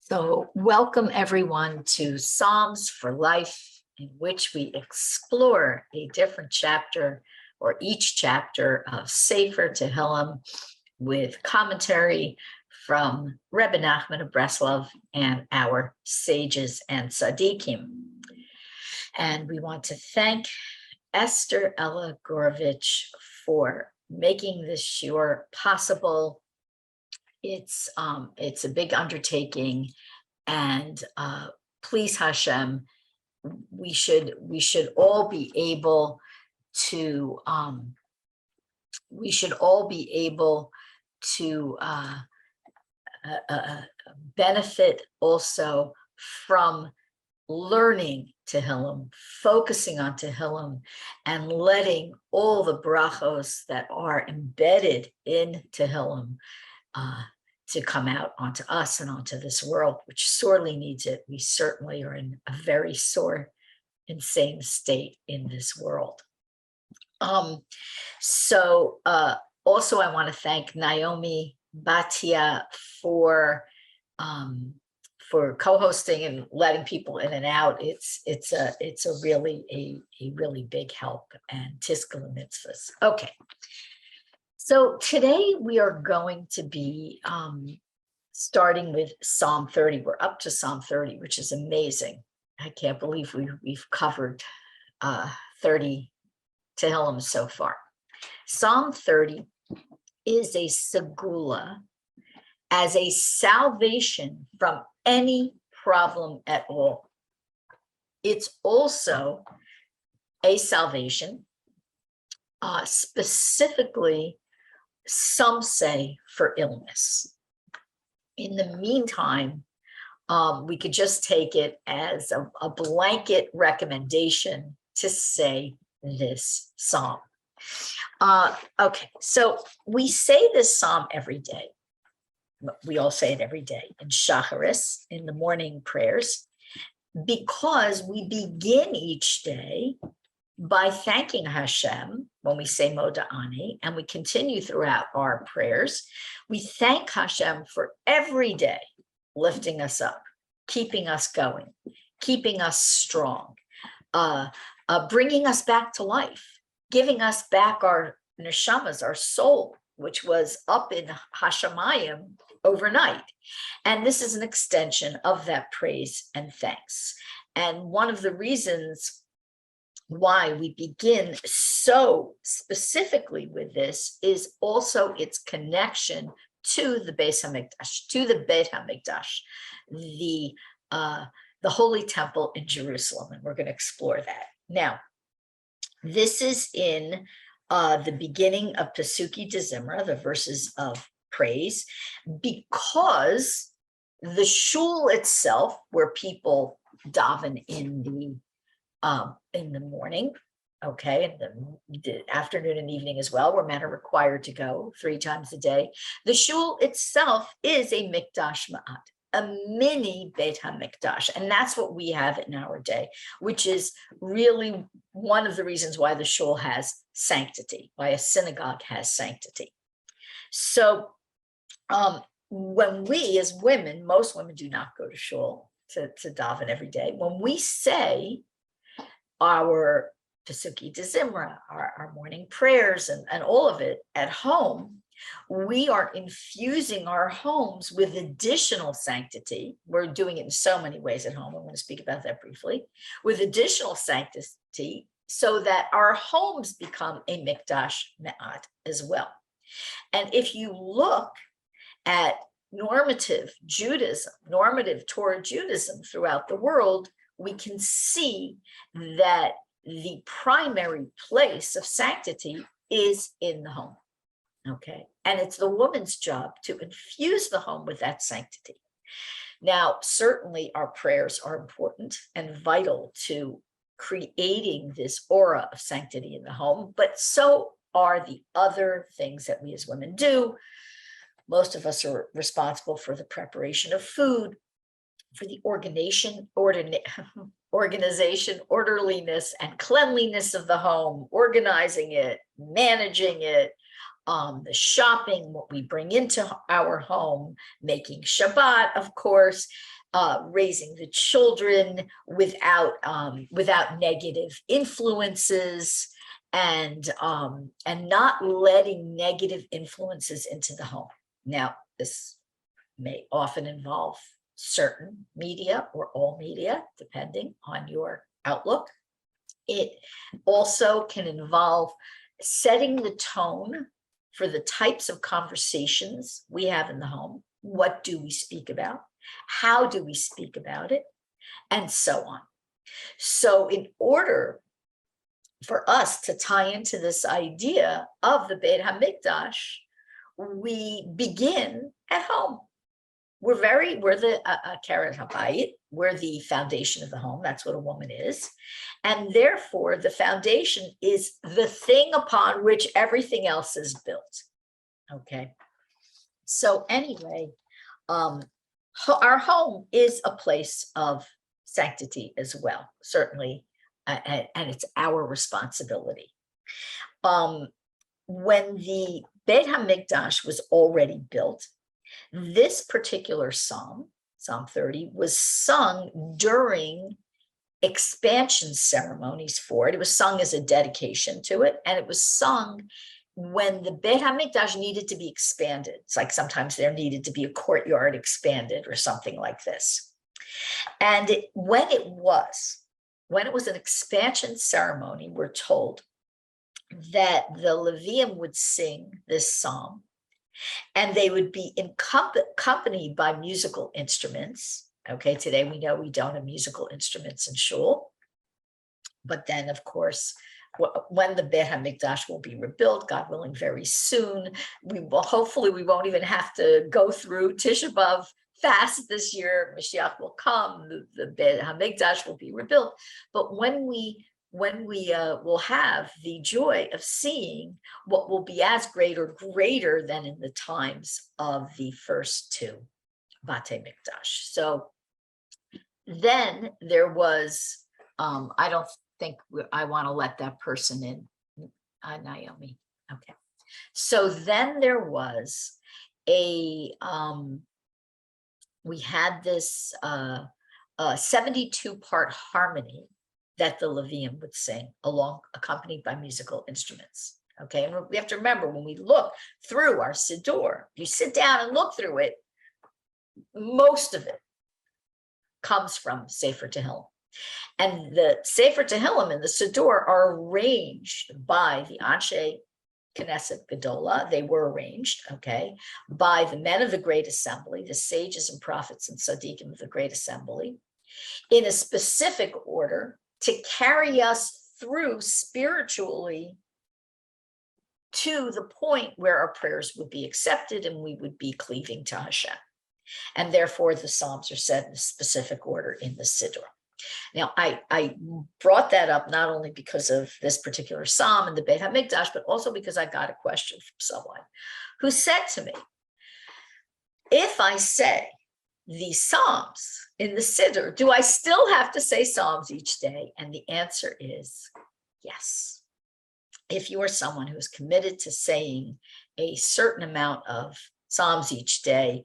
So welcome everyone to Psalms for Life, in which we explore a different chapter or each chapter of Sefer Tehillim with commentary from Rebbe Nachman of Breslov and our sages and tzaddikim. And we want to thank Esther Ella Gorovich for making this shiur possible. It's a big undertaking, and please Hashem, we should all be able to benefit also from learning Tehillim, focusing on Tehillim, and letting all the brachos that are embedded in Tehillim to come out onto us and onto this world, which sorely needs it. We certainly are in a very sore, insane state in this world. Also, I want to thank Naomi Batia for co-hosting and letting people in and out. It's a really big help, and tiskala mitzvahs. Okay. So today we are going to be starting with Psalm 30. We're up to Psalm 30, which is amazing. I can't believe we've covered 30 Tehillim so far. Psalm 30 is a SEGULA, as a salvation from any problem at all. It's also a salvation, specifically, some say, for illness. In the meantime, we could just take it as a blanket recommendation to say this psalm. Okay, so we say this psalm every day. We all say it every day in Shacharis, in the morning prayers, because we begin each day by thanking Hashem when we say Moda'ani, and we continue throughout our prayers. We thank Hashem for every day lifting us up, keeping us going, keeping us strong, bringing us back to life, giving us back our neshamas, our soul, which was up in Hashemayim overnight. And this is an extension of that praise and thanks. And one of the reasons why we begin so specifically with this is also its connection to the Beit Hamikdash, the holy temple in Jerusalem, and we're going to explore that. Now, this is in the beginning of Pesukei D'Zimra, the verses of praise, because the shul itself, where people daven in the morning, okay, the afternoon and evening as well, where men are required to go 3 times a day. The shul itself is a mikdash ma'at, a mini Beit Hamikdash, and that's what we have in our day, which is really one of the reasons why the shul has sanctity, why a synagogue has sanctity. So when we as women, most women do not go to shul to daven every day. When we say our Pesukei D'Zimra, our morning prayers, and all of it at home, we are infusing our homes with additional sanctity. We're doing it in so many ways at home. I'm going to speak about that briefly. With additional sanctity, so that our homes become a mikdash me'at as well. And if you look at normative Judaism, normative Torah Judaism throughout the world, we can see that the primary place of sanctity is in the home, okay? And it's the woman's job to infuse the home with that sanctity. Now, certainly our prayers are important and vital to creating this aura of sanctity in the home, but so are the other things that we as women do. Most of us are responsible for the preparation of food, for the organization, orderliness, and cleanliness of the home, organizing it, managing it, the shopping, what we bring into our home, making Shabbat, of course, raising the children without negative influences, and not letting negative influences into the home. Now, this may often involve certain media or all media, depending on your outlook. It also can involve setting the tone for the types of conversations we have in the home. What do we speak about? How do we speak about it? And so on. So in order for us to tie into this idea of the Beit Hamikdash, we begin at home. We're the Keret HaBayit, we're the foundation of the home. That's what a woman is. And therefore, the foundation is the thing upon which everything else is built. Okay. So anyway, our home is a place of sanctity as well, certainly, and it's our responsibility. When the Beit Hamikdash was already built, this particular psalm, Psalm 30, was sung during expansion ceremonies for it. It was sung as a dedication to it, and it was sung when the Beit Hamikdash needed to be expanded. It's like sometimes there needed to be a courtyard expanded or something like this. And when it was an expansion ceremony, we're told that the Levium would sing this psalm, and they would be accompanied by musical instruments. Okay, today we know we don't have musical instruments in shul, but then, of course, when the Beit Hamikdash will be rebuilt, God willing, very soon, hopefully we won't even have to go through Tisha B'Av fast this year. Mashiach will come, the Beit Hamikdash will be rebuilt. But when we will have the joy of seeing what will be as great or greater than in the times of the first two Batei Mikdash. So then there was, I don't think I want to let that person in, Naomi. Okay. So then there was we had this 72-part harmony that the Levium would sing, accompanied by musical instruments. Okay, and we have to remember, when we look through our Siddur, you sit down and look through it, most of it comes from Sefer Tehillim. And the Sefer Tehillim and the Siddur are arranged by the Anshe Knesset Gedola. They were arranged, okay, by the men of the Great Assembly, the sages and prophets and tzaddikim of the Great Assembly, in a specific order to carry us through spiritually to the point where our prayers would be accepted and we would be cleaving to Hashem. And therefore, the Psalms are said in a specific order in the Siddur. Now, I brought that up not only because of this particular Psalm in the Beit HaMikdash, but also because I got a question from someone who said to me, if I say the Psalms in the Siddur, do I still have to say Psalms each day? And the answer is yes. If you are someone who is committed to saying a certain amount of Psalms each day,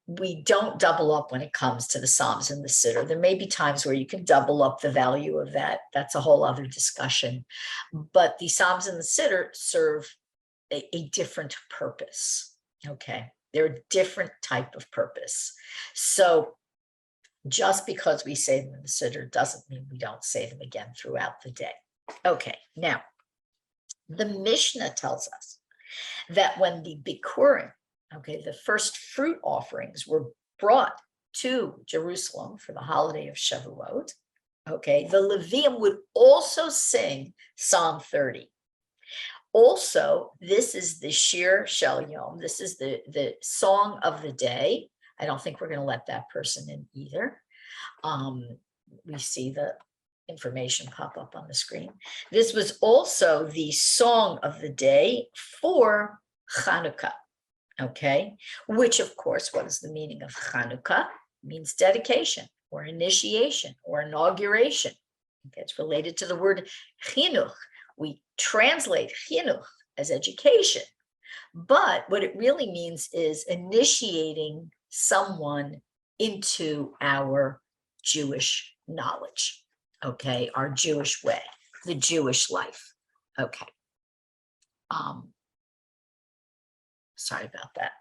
we don't double up when it comes to the Psalms in the Siddur. There may be times where you can double up the value of that. That's a whole other discussion. But the Psalms in the Siddur serve a different purpose, okay? They're a different type of purpose. So just because we say them in the Siddur doesn't mean we don't say them again throughout the day. Okay, now, the Mishnah tells us that when the Bikurim, okay, the first fruit offerings were brought to Jerusalem for the holiday of Shavuot, okay, the Levium would also sing Psalm 30. Also, this is the Shir Shel Yom. This is the song of the day. I don't think we're going to let that person in either. We see the information pop up on the screen. This was also the song of the day for Chanukah, okay? Which, of course, what is the meaning of Chanukah? It means dedication or initiation or inauguration. It's related to the word chinuch. We translate chinuch as education, But what it really means is initiating someone into our Jewish knowledge, okay, our Jewish way, the Jewish life. Okay. Sorry about that.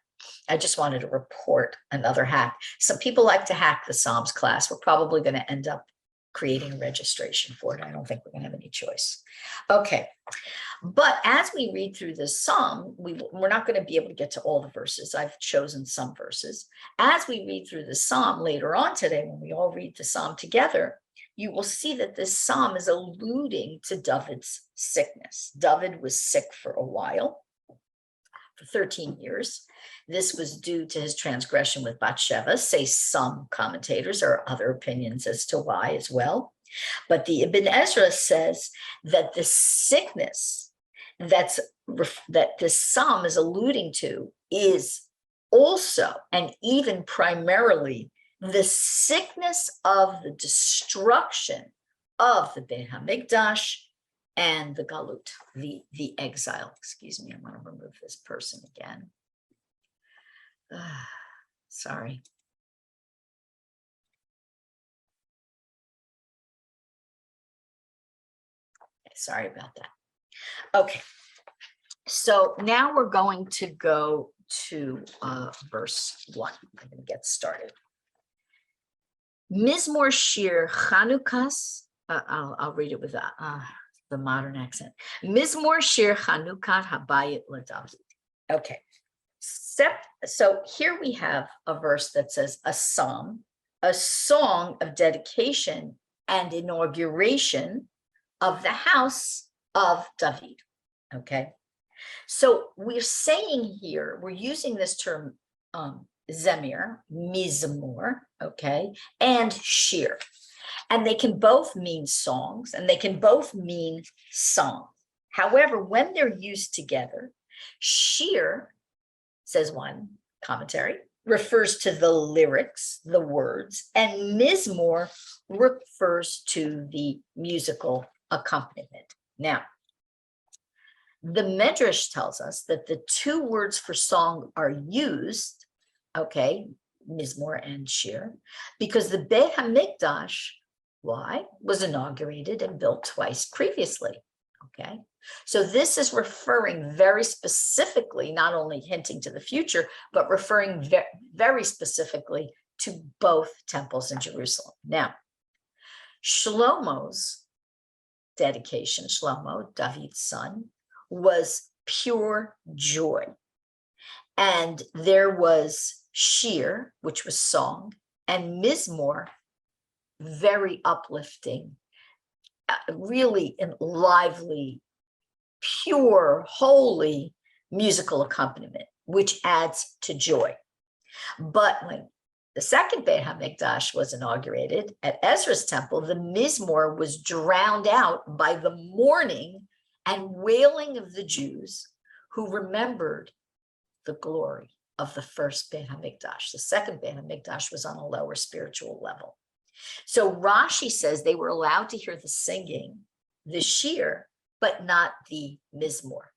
I just wanted to report another hack. Some people like to hack the Psalms class. We're probably going to end up creating a registration for it. I don't think we're going to have any choice. Okay. But as we read through this psalm, we're not going to be able to get to all the verses. I've chosen some verses. As we read through the psalm later on today, when we all read the psalm together, you will see that this psalm is alluding to David's sickness. David was sick for a while, for 13 years. This was due to his transgression with Batsheva, say some commentators. There are other opinions as to why as well. But the Ibn Ezra says that the sickness that this psalm is alluding to is also, and even primarily, the sickness of the destruction of the Beit Hamikdash and the galut, the exile. Excuse me, I'm going to remove this person again. Sorry. Sorry about that. Okay, so now we're going to go to verse 1. I'm going to get started. Mizmor Shir Chanukas. I'll read it with the modern accent. Mizmor Shir Chanukat Habayit LaDavid. Okay. So here we have a verse that says a psalm, a song of dedication and inauguration of the house of David. Okay. So we're saying here, we're using this term zemir, mizmor, okay, and shir. And they can both mean songs and they can both mean song. However, when they're used together, shir, says one commentary, refers to the lyrics, the words, and mizmor refers to the musical accompaniment. Now, the Medrash tells us that the two words for song are used, okay, mizmor and shir, because the Beit Hamikdash, why, was inaugurated and built twice previously, okay? So this is referring very specifically, not only hinting to the future, but referring very specifically to both temples in Jerusalem. Now, Shlomo's dedication, Shlomo, David's son, was pure joy. And there was shir, which was song, and mizmor, very uplifting, really lively, pure, holy musical accompaniment, which adds to joy. But when the second Beit Hamikdash was inaugurated at Ezra's temple, the mizmor was drowned out by the mourning and wailing of the Jews who remembered the glory of the first Beit Hamikdash. The second Beit Hamikdash was on a lower spiritual level. So Rashi says they were allowed to hear the singing, the shir, but not the mizmor,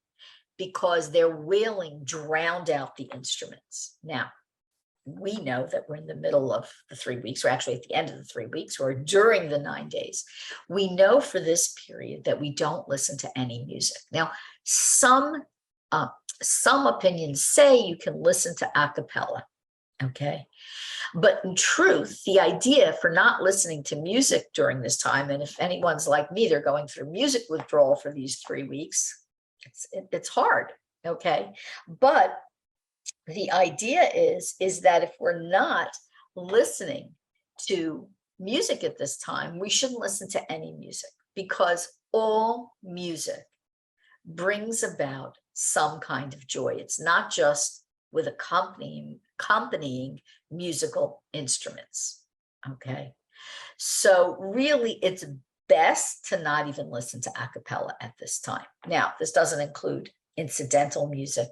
because their wailing drowned out the instruments. Now, we know that we're in the middle of the 3 weeks, or actually at the end of the 3 weeks, or during the 9 days. We know for this period that we don't listen to any music. Now, some opinions say you can listen to a cappella, okay? But in truth, the idea for not listening to music during this time, and if anyone's like me, they're going through music withdrawal for these 3 weeks, it's hard, okay? But the idea is that if we're not listening to music at this time, we shouldn't listen to any music, because all music brings about some kind of joy. It's not just with accompanying musical instruments, okay? So really, it's best to not even listen to a cappella at this time. Now, this doesn't include incidental music.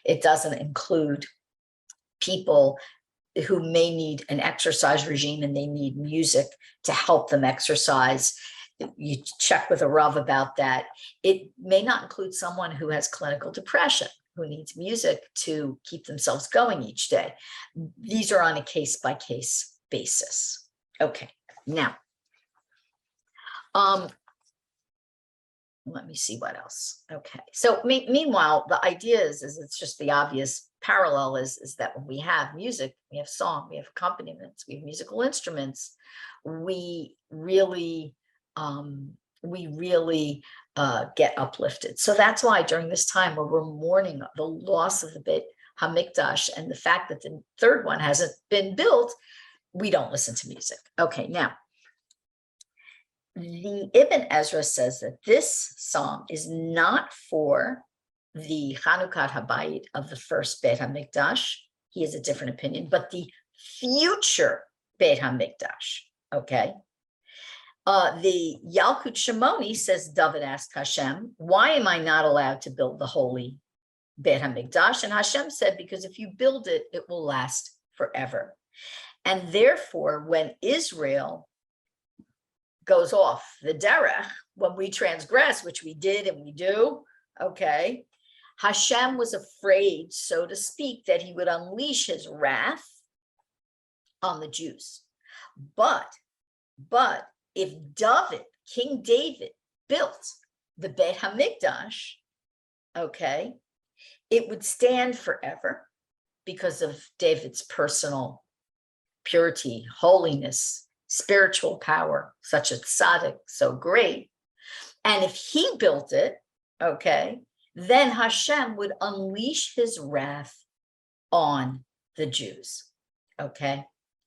It doesn't include people who may need an exercise regime and they need music to help them exercise. You check with a Rav about that. It may not include someone who has clinical depression, who needs music to keep themselves going each day. These are on a case-by-case basis. Okay, now, let me see what else. Okay, so meanwhile, the idea is it's just the obvious parallel is that when we have music, we have song, we have accompaniments, we have musical instruments, we really get uplifted. So that's why during this time where we're mourning the loss of the Beit Hamikdash and the fact that the third one hasn't been built, we don't listen to music. Okay, now, the Ibn Ezra says that this psalm is not for the Chanukat Habayit of the first Beit Hamikdash. He has a different opinion, but the future Beit Hamikdash, okay? The Yalkut Shimoni says, David asked Hashem, why am I not allowed to build the holy Beit Hamikdash? And Hashem said, because if you build it, it will last forever. And therefore, when Israel goes off the derech, when we transgress, which we did and we do, okay, Hashem was afraid, so to speak, that he would unleash his wrath on the Jews. But if David, King David, built the Beit Hamikdash, okay, it would stand forever because of David's personal purity, holiness, spiritual power, such a tzaddik, so great. And if he built it, okay, then Hashem would unleash his wrath on the Jews. Okay,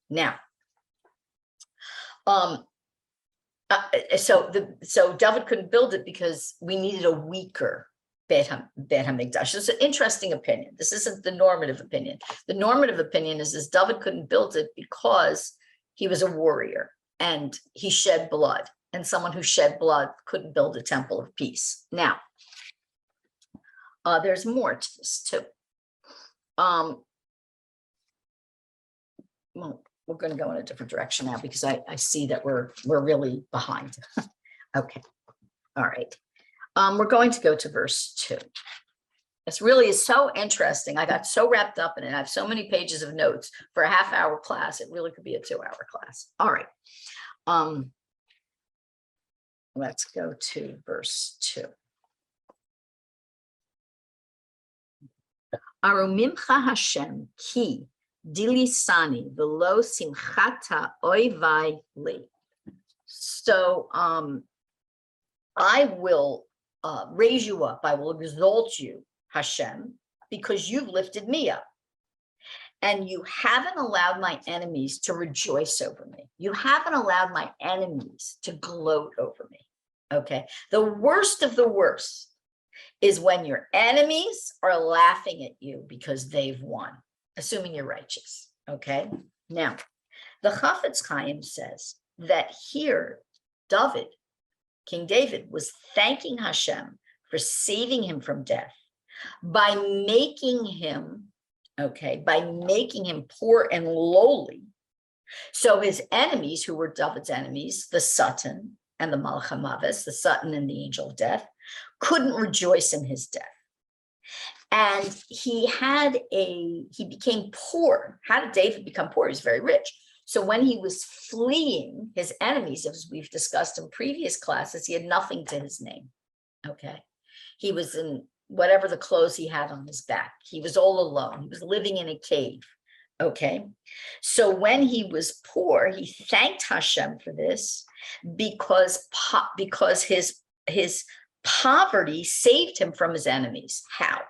now, so David couldn't build it because we needed a weaker Beit Hamikdash. It's an interesting opinion. This isn't the normative opinion. The normative opinion is David couldn't build it because he was a warrior and he shed blood, and someone who shed blood couldn't build a temple of peace. Now, there's more to this too. Well, we're going to go in a different direction now because I see that we're really behind. Okay, all right. We're going to go to verse 2. This really is so interesting. I got so wrapped up in it. I have so many pages of notes for a half-hour class. It really could be a 2-hour class. All right. Let's go to verse 2. Arumimcha Hashem ki dilisani velo simchata oivai li. So I will raise you up. I will exalt you, Hashem, because you've lifted me up. And you haven't allowed my enemies to rejoice over me. You haven't allowed my enemies to gloat over me. Okay. The worst of the worst is when your enemies are laughing at you because they've won, assuming you're righteous. Okay. Now, the Chafetz Chaim says that here, David, King David, was thanking Hashem for saving him from death by making him, poor and lowly. So his enemies, who were David's enemies, the Satan and the Malach HaMavis, the Satan and the angel of death, couldn't rejoice in his death. And he became poor. How did David become poor? He was very rich. So when he was fleeing his enemies, as we've discussed in previous classes, he had nothing to his name. Okay. He was in whatever the clothes he had on his back. He was all alone. He was living in a cave. Okay. So when he was poor, he thanked Hashem for this because his poverty saved him from his enemies. How?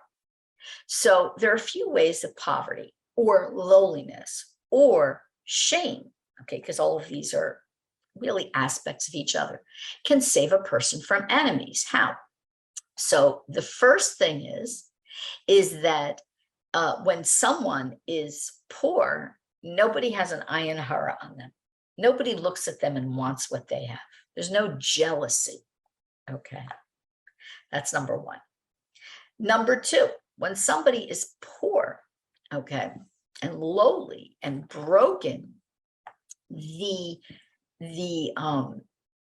So there are a few ways of poverty or lowliness or shame, okay, because all of these are really aspects of each other, can save a person from enemies. How? So the first thing is that when someone is poor, nobody has an ayin hara on them. Nobody looks at them and wants what they have. There's no jealousy. Okay, that's number one. Number two, when somebody is poor, okay, and lowly and broken, the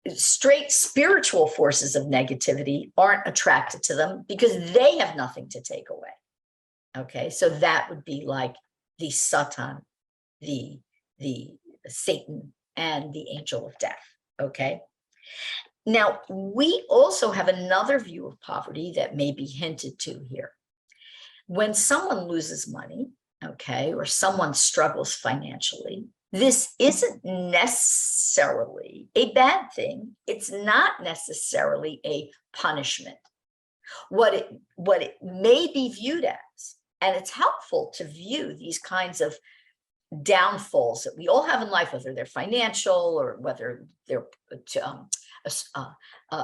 straight spiritual forces of negativity aren't attracted to them because they have nothing to take away. Okay, so that would be like the Satan, the Satan, and the angel of death. Okay. Now, we also have another view of poverty that may be hinted to here. When someone loses money, okay, or someone struggles financially, this isn't necessarily a bad thing. It's not necessarily a punishment. What it may be viewed as, and it's helpful to view these kinds of downfalls that we all have in life, whether they're financial or whether they're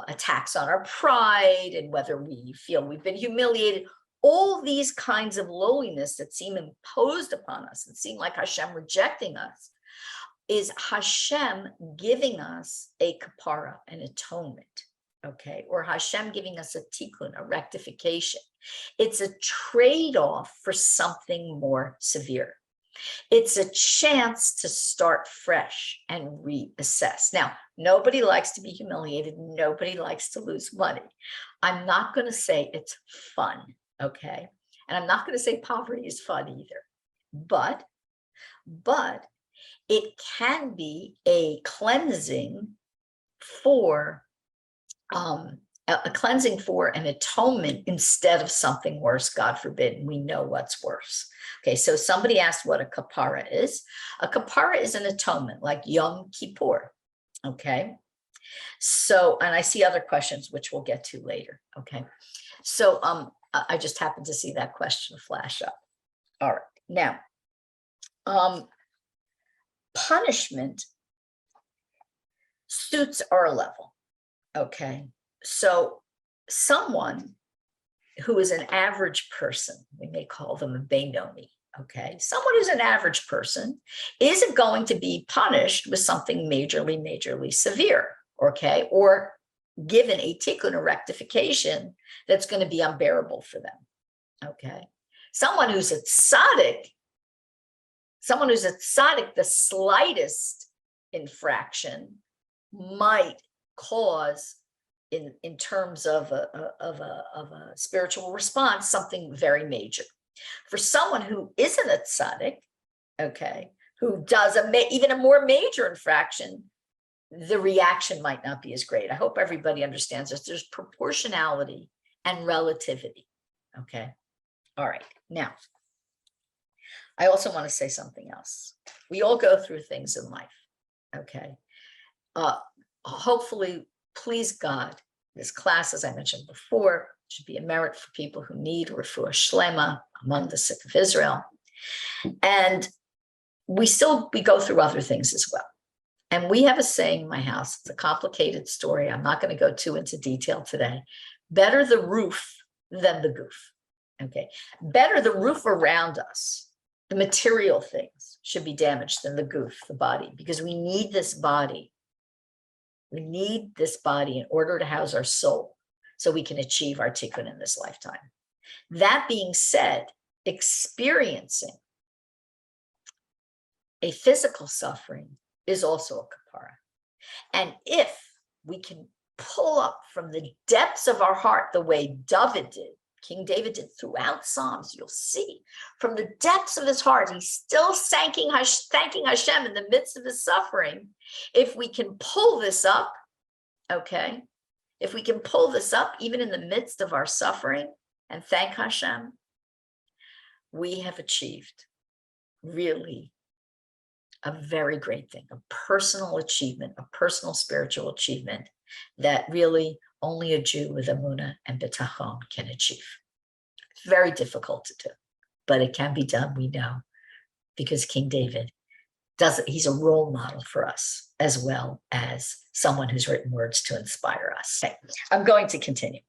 attacks on our pride, and whether we feel we've been humiliated, all these kinds of lowliness that seem imposed upon us and seem like Hashem rejecting us, is Hashem giving us a kapara, an atonement, okay? Or Hashem giving us a tikkun, a rectification. It's a trade-off for something more severe. It's a chance to start fresh and reassess. Now, nobody likes to be humiliated. Nobody likes to lose money. I'm not going to say it's fun, okay? And I'm not going to say poverty is fun either. But it can be a cleansing for an atonement instead of something worse, God forbid. We know what's worse. Okay, so somebody asked what a kapara is. A kapara is an atonement, like Yom Kippur. Okay, so, and I see other questions which we'll get to later. Okay, so I just happened to see that question flash up. All right, now, punishment suits our level. Okay, so someone who is an average person, we may call them a Benoni, okay? Someone who's an average person isn't going to be punished with something majorly severe, okay? Or given a tikkun, a rectification that's going to be unbearable for them, okay? Someone who's a tzaddik, the slightest infraction might cause, in terms of a spiritual response, something very major. For someone who isn't a tzaddik, okay, who does even a more major infraction, the reaction might not be as great. I hope everybody understands this. There's proportionality and relativity, okay? All right, now, I also want to say something else. We all go through things in life, okay? Hopefully, please God, this class, as I mentioned before, should be a merit for people who need Refuah Sheleimah among the sick of Israel. And we go through other things as well. And we have a saying in my house, it's a complicated story. I'm not going to go too into detail today. Better the roof than the goof, okay? Better the roof around us, the material things should be damaged than the goof, the body, because we need this body. We need this body in order to house our soul so we can achieve our tikkun in this lifetime. That being said, experiencing a physical suffering is also a kapara. And if we can pull up from the depths of our heart the way David did, King David did throughout Psalms, you'll see from the depths of his heart, he's still thanking Hashem in the midst of his suffering. If we can pull this up, okay, if we can pull this up even in the midst of our suffering and thank Hashem, we have achieved really a very great thing, a personal achievement, a personal spiritual achievement that really only a Jew with emunah and bitachon can achieve. It's very difficult to do, but it can be done, we know, because King David does it. He's a role model for us, as well as someone who's written words to inspire us. Okay, I'm going to continue.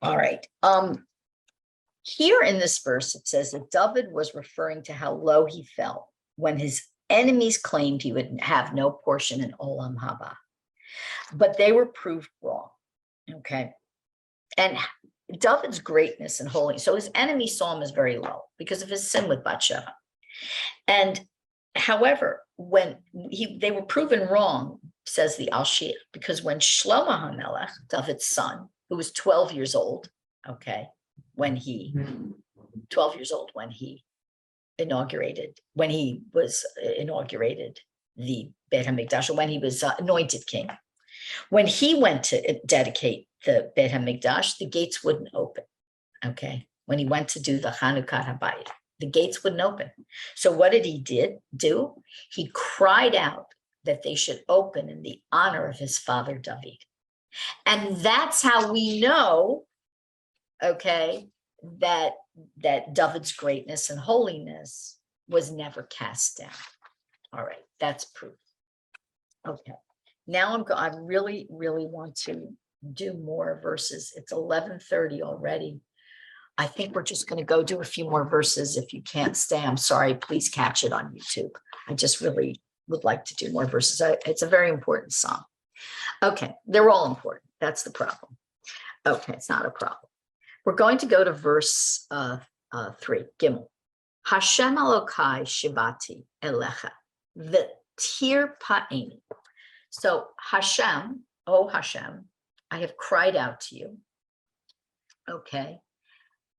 All right. Here in this verse, it says that David was referring to how low he felt when his enemies claimed he would have no portion in Olam Haba. But they were proved wrong, okay? And David's greatness and holiness, so his enemies saw him as very low because of his sin with Batsheva. And however, when they were proven wrong, says the Al-Shir, because when Shlomo HaMelech, David's son, who was 12 years old, okay, when he 12 years old when he was inaugurated the Beit Hamikdash, or when he was anointed king. When he went to dedicate the Beit Hamikdash, the gates wouldn't open. Okay, when he went to do the Chanukah Habayit, the gates wouldn't open. So what did he do? He cried out that they should open in the honor of his father David. And that's how we know, okay, that David's greatness and holiness was never cast down. All right, that's proof. Okay, now I really want to do more verses. It's 11:30 already. I think we're just going to go do a few more verses. If you can't stay, I'm sorry, please catch it on YouTube. I just really would like to do more verses. It's a very important song. Okay, they're all important. That's the problem. Okay, it's not a problem. We're going to go to verse 3, Gimel. Hashem Elokai Shibati Elecha V'tir Pa'ini. So Hashem, oh Hashem, I have cried out to you. Okay.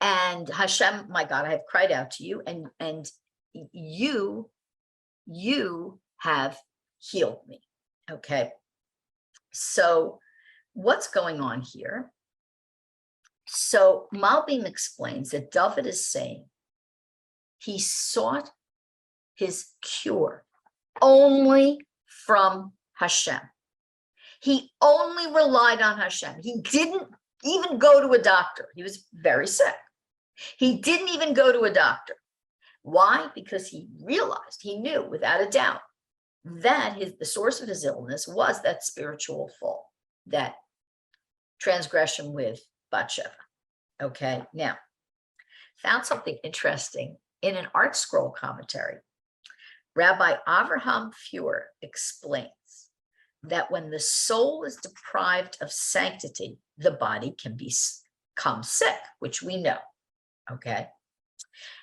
And Hashem, my God, I have cried out to you, and you have healed me. Okay. So what's going on here? So Malbim explains that David is saying he sought his cure only from Hashem. He only relied on Hashem. He didn't even go to a doctor. He was very sick. He didn't even go to a doctor. Why? Because he realized, he knew without a doubt that the source of his illness was that spiritual fall, that transgression with Batsheva. Okay, now, found something interesting in an Art Scroll commentary. Rabbi Avraham Fuhr explains that when the soul is deprived of sanctity, the body can become sick, which we know. Okay,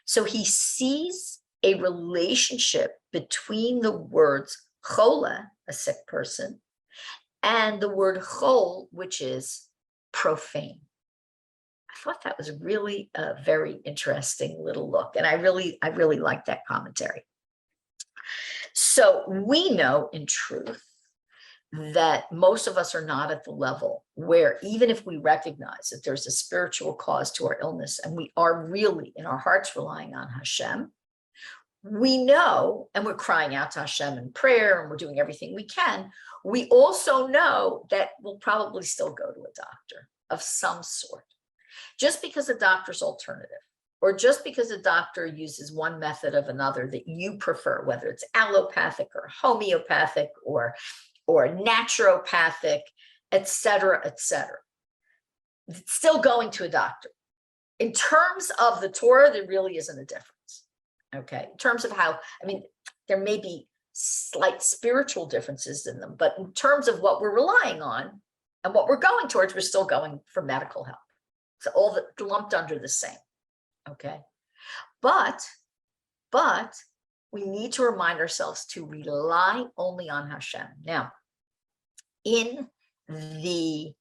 so he sees a relationship between the words chola, a sick person, and the word chol, which is profane. I thought that was really a very interesting little look, and I really like that commentary. So we know in truth that most of us are not at the level where, even if we recognize that there's a spiritual cause to our illness and we are really in our hearts relying on Hashem, we know, and we're crying out to Hashem in prayer and we're doing everything we can, we also know that we'll probably still go to a doctor of some sort. Just because a doctor's alternative, or just because a doctor uses one method of another that you prefer, whether it's allopathic or homeopathic or naturopathic, et cetera, it's still going to a doctor. In terms of the Torah, there really isn't a difference. Okay, in terms of how, I mean, there may be slight spiritual differences in them, but in terms of what we're relying on and what we're going towards, we're still going for medical help. So all lumped under the same. Okay, but we need to remind ourselves to rely only on Hashem. Now, in the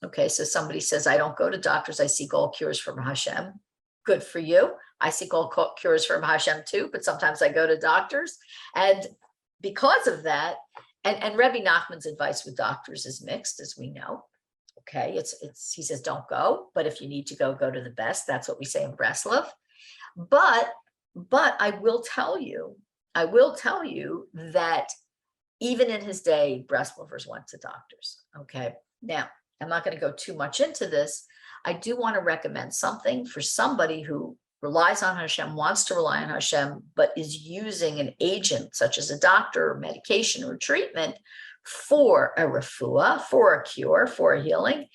okay, so somebody says, I don't go to doctors, I seek all cures from Hashem. Good for you. I seek all cures from Hashem too, but sometimes I go to doctors. And because of that, and Rebbe Nachman's advice with doctors is mixed, as we know. Okay, he says, don't go, but if you need to go to the best. That's what we say in Breslov. But I will tell you that even in his day, Breslovers went to doctors. Okay, now I'm not going to go too much into this. I do want to recommend something for somebody who relies on Hashem, wants to rely on Hashem, but is using an agent such as a doctor or medication or treatment for a refuah, for a cure, for a healing.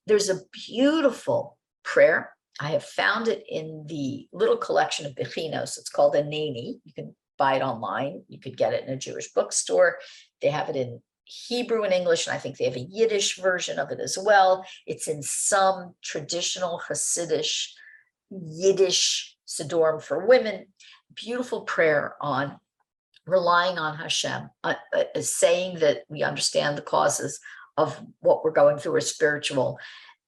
There's a beautiful prayer. I have found it in the little collection of Bechinos. It's called a Nani. You can buy it online. You could get it in a Jewish bookstore. They have it in Hebrew and English, and I think they have a Yiddish version of it as well. It's in some traditional Hasidic Yiddish Sidurim for women. Beautiful prayer on relying on Hashem, saying that we understand the causes of what we're going through are spiritual,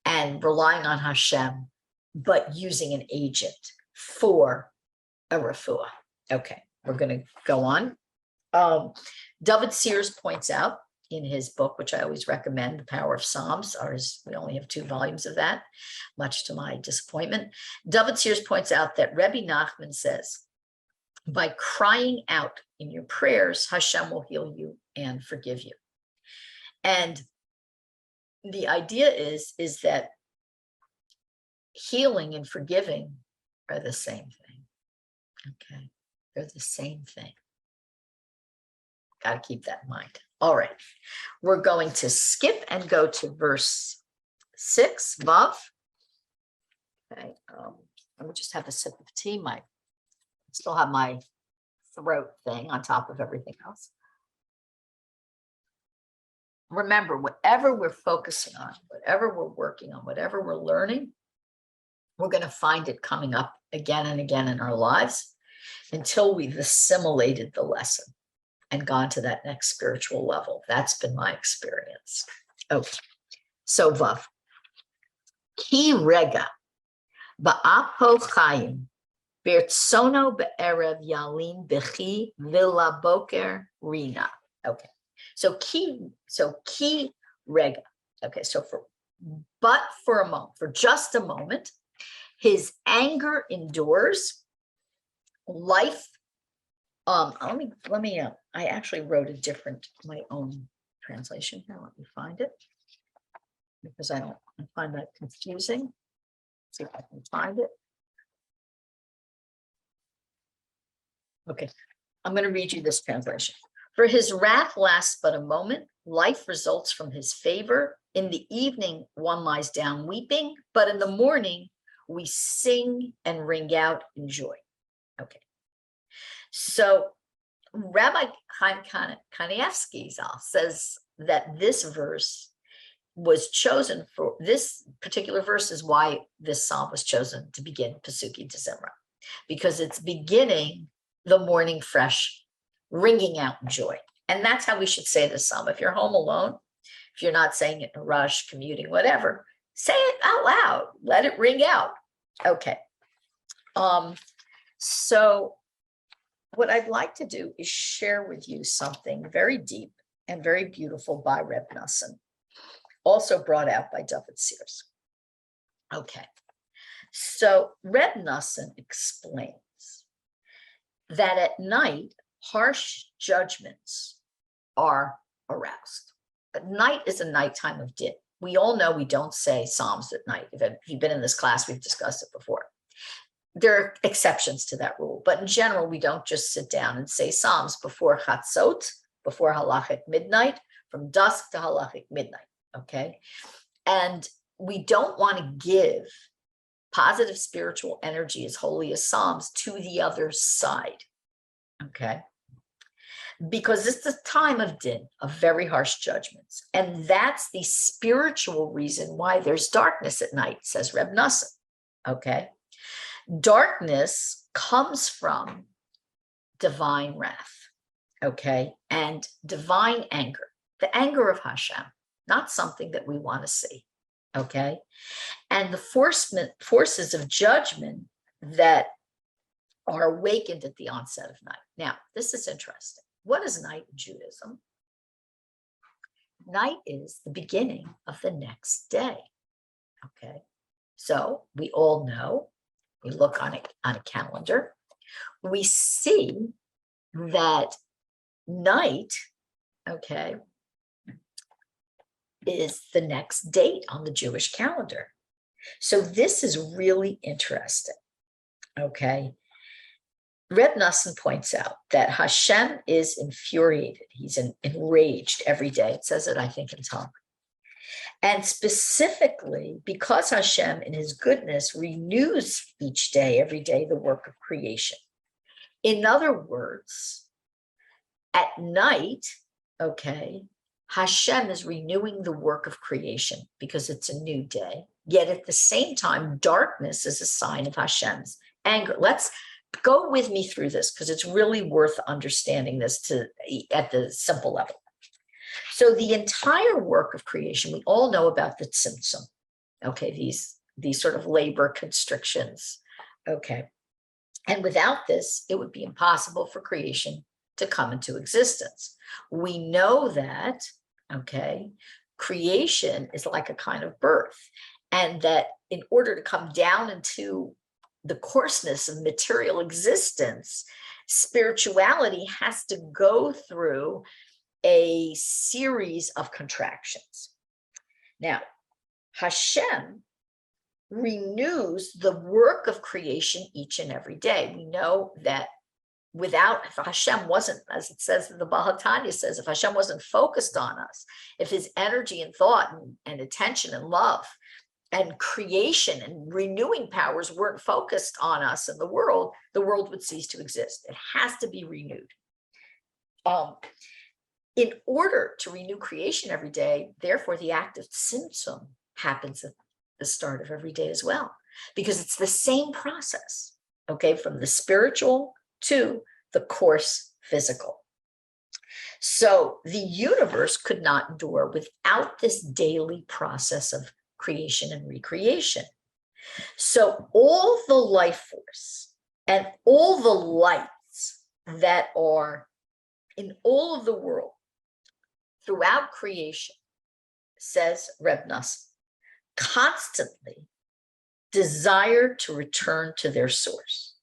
and relying on Hashem but using an agent for a refuah. Okay, we're going to go on. David Sears points out in his book, which I always recommend, The Power of Psalms, we only have 2 volumes of that, much to my disappointment. David Sears points out that Rebbe Nachman says, by crying out in your prayers, Hashem will heal you and forgive you. And the idea is that healing and forgiving are the same thing. Okay, they're the same thing. Got to keep that in mind. All right, we're going to skip and go to verse 6, Vav. Okay, let me just have a sip of tea. I still have my throat thing on top of everything else. Remember, whatever we're focusing on, whatever we're working on, whatever we're learning, we're going to find it coming up again and again in our lives until we've assimilated the lesson and gone to that next spiritual level. That's been my experience. Okay, so Vav. Ki rega ba'apo chayim bertsono be'erev yalin bechi villa boker rina. Okay, so ki rega. Okay, so for a moment, for just a moment, his anger endures. Life. Let me. I actually wrote my own translation here. Let me find it because I find that confusing. Let's see if I can find it. Okay, I'm going to read you this translation. For his wrath lasts but a moment. Life results from his favor. In the evening, one lies down weeping, but in the morning, we sing and ring out in joy. Okay. So Rabbi Chaim Kanievsky says that this verse was chosen for, this particular verse is why this psalm was chosen to begin Pesukei D'Zimra, because it's beginning the morning fresh, ringing out in joy. And that's how we should say this psalm. If you're home alone, if you're not saying it in a rush, commuting, whatever, say it out loud, let it ring out. Okay. So what I'd like to do is share with you something very deep and very beautiful by Reb Noson, also brought out by David Sears. Okay, so Reb Noson explains that at night, harsh judgments are aroused. But night is a nighttime of din. We all know we don't say psalms at night. If you've been in this class, we've discussed it before. There are exceptions to that rule, but in general, we don't just sit down and say psalms before chatzot, before halachic midnight, from dusk to halachic midnight, okay? And we don't want to give positive spiritual energy as holy as psalms to the other side, okay? Because it's the time of din, of very harsh judgments. And that's the spiritual reason why there's darkness at night, says Reb Noson, okay? Darkness comes from divine wrath, okay, and divine anger, the anger of Hashem, not something that we want to see, okay, and the forces of judgment that are awakened at the onset of night. Now, this is interesting. What is night in Judaism? Night is the beginning of the next day, okay, so we all know. We look on a calendar, we see that night, okay, is the next date on the Jewish calendar. So this is really interesting, okay? Reb Noson points out that Hashem is infuriated. He's enraged every day. It says it, I think, in Talmud. And specifically, because Hashem, in his goodness, renews each day, every day, the work of creation. In other words, at night, okay, Hashem is renewing the work of creation because it's a new day. Yet at the same time, darkness is a sign of Hashem's anger. Let's go with me through this because it's really worth understanding this at the simple level. So the entire work of creation, we all know about the tzimtzum, okay, these these sort of labor constrictions. Okay. And without this, it would be impossible for creation to come into existence. We know that, okay, creation is like a kind of birth, and that in order to come down into the coarseness of material existence, spirituality has to go through a series of contractions. Now, Hashem renews the work of creation each and every day. We know that without, if Hashem wasn't, as it says in the Bahatanya says, if Hashem wasn't focused on us, if his energy and thought and attention and love and creation and renewing powers weren't focused on us and the world would cease to exist. It has to be renewed. In order to renew creation every day, therefore, the act of tzimtzum happens at the start of every day as well, because it's the same process, okay, from the spiritual to the coarse physical. So the universe could not endure without this daily process of creation and recreation. So all the life force and all the lights that are in all of the world throughout creation, says Reb Noson, constantly desire to return to their source.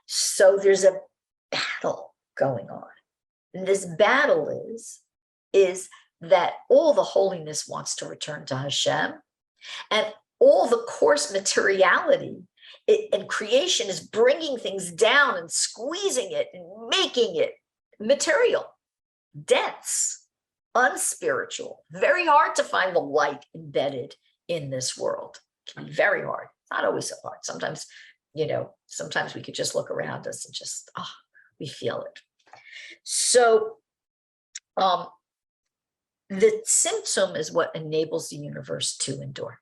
So there's a battle going on. And this battle is that all the holiness wants to return to Hashem, and all the coarse materiality and creation is bringing things down and squeezing it and making it material, dense, unspiritual, very hard to find the light embedded in this world. It can be very hard. It's not always so hard. Sometimes, sometimes we could just look around us and just, we feel it. So the tzimtzum is what enables the universe to endure.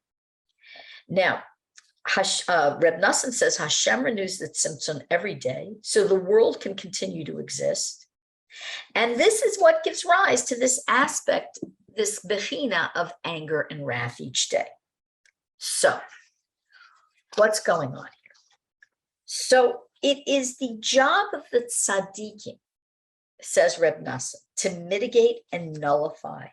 Now, Reb Noson says Hashem renews the tzimtzum every day so the world can continue to exist. And this is what gives rise to this aspect, this bechina of anger and wrath each day. So, what's going on here? So, it is the job of the tzaddikim, says Reb Noson, to mitigate and nullify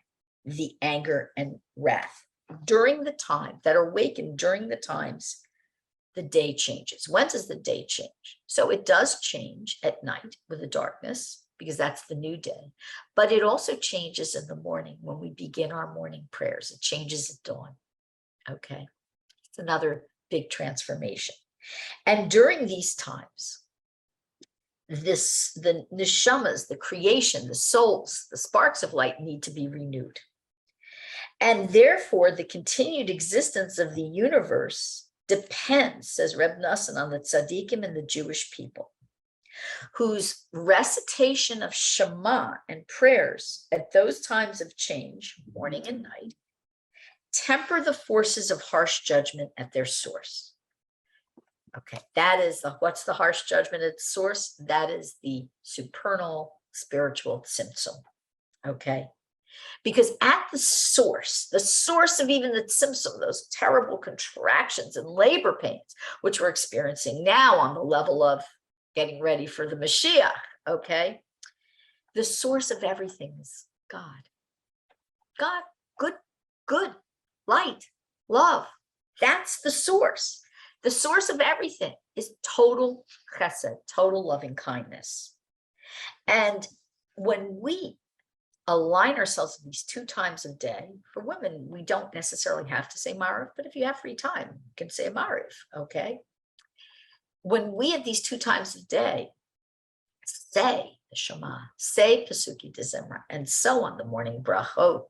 the anger and wrath during the time that are awakened during the times the day changes. When does the day change? So it does change at night with the darkness, because that's the new day. But it also changes in the morning when we begin our morning prayers. It changes at dawn. Okay. It's another big transformation. And during these times, the neshamas, the creation, the souls, the sparks of light need to be renewed. And therefore, the continued existence of the universe depends, says Reb Noson, on the tzaddikim and the Jewish people, whose recitation of Shema and prayers at those times of change, morning and night, temper the forces of harsh judgment at their source. Okay, that is what's the harsh judgment at source? That is the supernal spiritual tzimtzum. Okay, because at the source of even the tzimtzum, those terrible contractions and labor pains, which we're experiencing now on the level of getting ready for the Mashiach, okay? The source of everything is God. God, good, light, love. That's the source. The source of everything is total chesed, total loving kindness. And when we align ourselves with these 2 times a day, for women, we don't necessarily have to say Mariv, but if you have free time, you can say Mariv, okay? When we at these 2 times a day say the Shema, say Pesukei D'Zimra, and so on, the morning brachot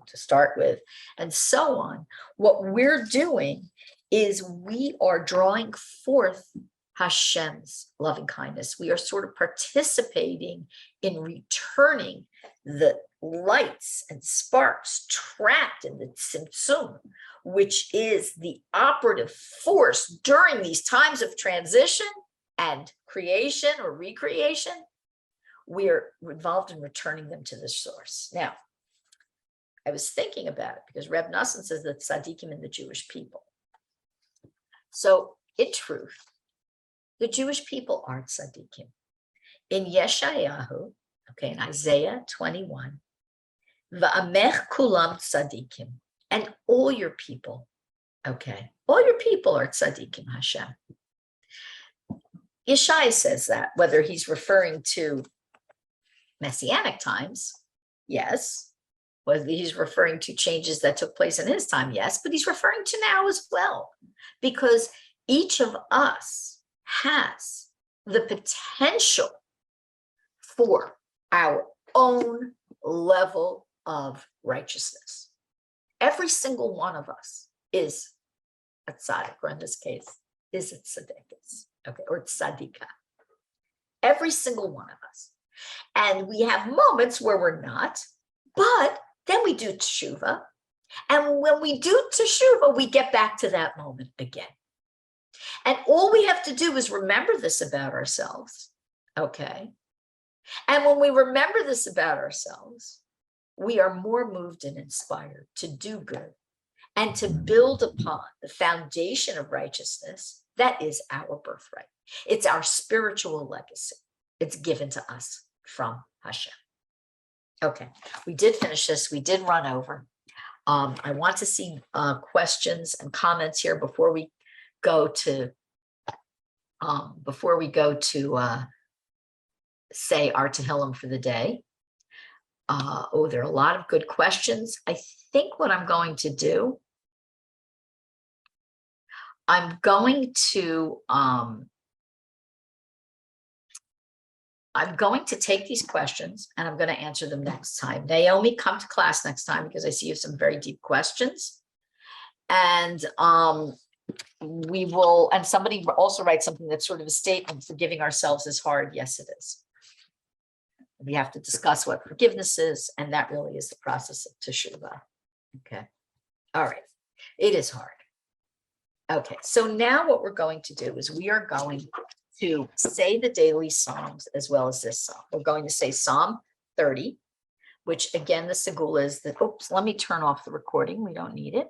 to start with, and so on, what we're doing is we are drawing forth Hashem's loving kindness. We are sort of participating in returning the lights and sparks trapped in the tzimtzum, which is the operative force during these times of transition and creation or recreation. We are involved in returning them to the source. Now, I was thinking about it because Reb Noson says that tzaddikim and the Jewish people. So in truth, the Jewish people aren't tzaddikim. In Yeshayahu, okay, in Isaiah 21, Va'amech kulam tzaddikim, and all your people, okay, all your people are tzaddikim, Hashem. Yeshaya says that, whether he's referring to Messianic times, yes, whether he's referring to changes that took place in his time, yes, but he's referring to now as well, because each of us has the potential for our own level of righteousness. Every single one of us is a tzaddik, or in this case, is a tzaddikus, okay, or tzaddika. Every single one of us. And we have moments where we're not, but then we do teshuva. And when we do teshuva, we get back to that moment again. And all we have to do is remember this about ourselves, okay? And when we remember this about ourselves, we are more moved and inspired to do good and to build upon the foundation of righteousness that is our birthright. It's our spiritual legacy. It's given to us from Hashem. Okay, we did finish this. We did run over. I want to see questions and comments here before we go to say our Tehillim for the day. Oh, there are a lot of good questions. I think what I'm going to do, I'm going to take these questions and I'm going to answer them next time. Naomi, come to class next time because I see you have some very deep questions. And we will, and somebody also write something that's sort of a statement: forgiving ourselves is hard. Yes, it is. We have to discuss what forgiveness is, and that really is the process of teshuvah. Okay. All right. It is hard. Okay. So now what we're going to do is we are going to say the daily Psalms as well as this Psalm. We're going to say Psalm 30, which again, the SEGULA is the, oops, let me turn off the recording. We don't need it.